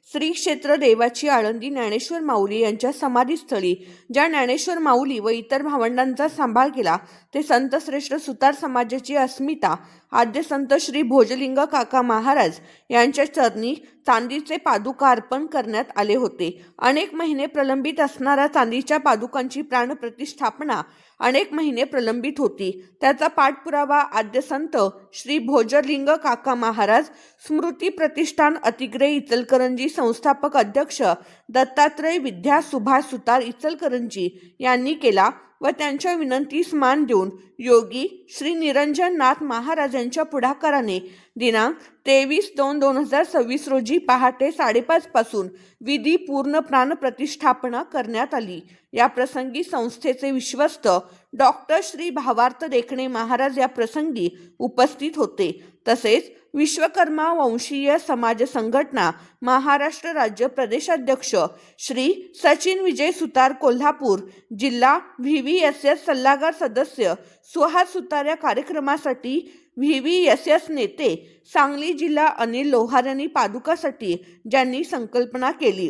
श्री क्षेत्र देवाची आळंदी ज्ञानेश्वर माऊली यांच्या समाधीस्थळी ज्या ज्ञानेश्वर माऊली व इतर भावंडांचा सांभाळ केला ते संत श्रेष्ठ सुतार समाजाची अस्मिता आद्य संत श्री भोजलिंग काका महाराज यांच्या चरणी चांदीचे पादुका अर्पण करण्यात आले होते। अनेक महिने प्रलंबित असणाऱ्या चांदीच्या पादुकांची प्राणप्रतिष्ठापना अनेक महिने प्रलंबित होती। त्याचा पाठपुरावा आद्य संत श्री भोजलिंग काका महाराज स्मृती प्रतिष्ठान अतिग्रे इचलकरंजी संस्थापक अध्यक्ष दत्तात्रय विद्या सुभाष सुतार इचलकरंजी यांनी केला व त्यांच्या विनंतीस मान देऊन योगी श्री निरंजन नाथ महाराज यांच्या पुढाकाराने दिनांक 23/2/2026 रोजी पहाटे 5:30 पासून विधी पूर्ण प्राण प्रतिष्ठापना करण्यात आली। या प्रसंगी संस्थेचे विश्वस्त डॉक्टर श्री भावार्थ देखणे महाराज या प्रसंगी उपस्थित होते। तसेच विश्वकर्मा वंशीय समाज संघटना महाराष्ट्र राज्य प्रदेशाध्यक्ष श्री सचिन विजय सुतार कोल्हापूर जिल्हा VVSS सल्लागार सदस्य सुहास सुतार या कार्यक्रमासाठी VVSS नेते सांगली जिल्हा अनिल लोहार यांनी पादुकासाठी ज्यांनी संकल्पना केली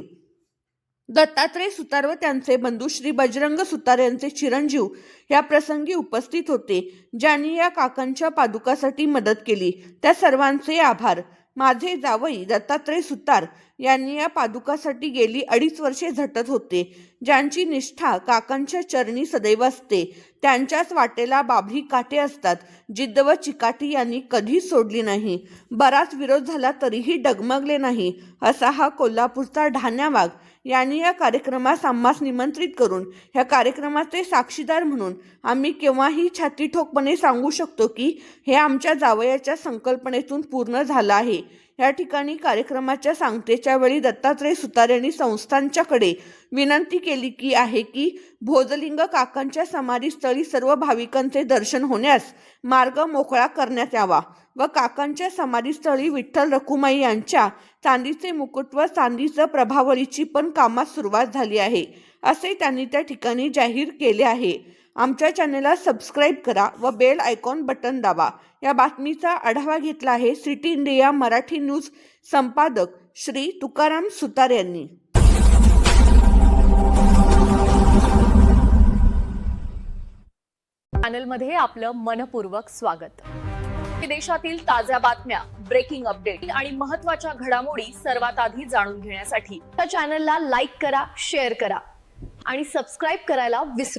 दत्तात्रय सुतार व त्यांचे बंधू श्री बजरंग सुतार यांचे चिरंजीव या प्रसंगी उपस्थित होते, ज्यांनी या काकांच्या पादुकासाठी मदत केली। त्या सर्वांचे आभार। माझे जावई दत्तात्रय सुतार यांनी या पादुकासाठी गेली 2.5 वर्षे झटत होते, ज्यांची निष्ठा काकांच्या चरणी सदैव असते। त्यांच्याच वाटेला बाभरी काटे असतात। जिद्द व चिकाटी यांनी कधी सोडली नाही। बराच विरोध झाला तरीही डगमगले नाही, असा हा कोल्हापूरचा ढाण्या वाघ यांनी या कार्यक्रमास आम्हास निमंत्रित करून या कार्यक्रमाचे साक्षीदार म्हणून आम्ही केव्हाही छातीठोकपणे सांगू शकतो की हे आमच्या जावयाच्या संकल्पनेतून पूर्ण झालं आहे। या ठिकाणी कार्यक्रमाच्या सांगतेच्या वेळी दत्तात्रय सुतार यांनी संस्थांच्याकडे विनंती केली की आहे की भोजलिंग काकांच्या समाधीस्थळी सर्व भाविकांचे दर्शन होण्यास मार्ग मोकळा करण्यात यावा व काकांच्या समाधीस्थळी विठ्ठल रखुमाई यांच्या चांदीचे मुकुट व चांदीचं प्रभावळीची पण कामास सुरुवात झाली आहे, असे त्यांनी त्या ठिकाणी जाहीर केले आहे। आमच्या चॅनलला सबस्क्राईब करा व बेल आयकॉन बटन दाबा। या बातमीचा आढावा घेतला आहे सिटी इंडिया मराठी न्यूज संपादक श्री तुकाराम सुतार यांनी। चॅनलमध्ये आपलं मनपूर्वक स्वागत। विदेशातील ताज्या बातम्या, ब्रेकिंग अपडेट आणि महत्त्वाच्या घडामोडी सर्वात आधी जाणून घेण्यासाठी या चॅनलला लाईक करा, शेअर करा आणि सबस्क्राईब करायला विसरू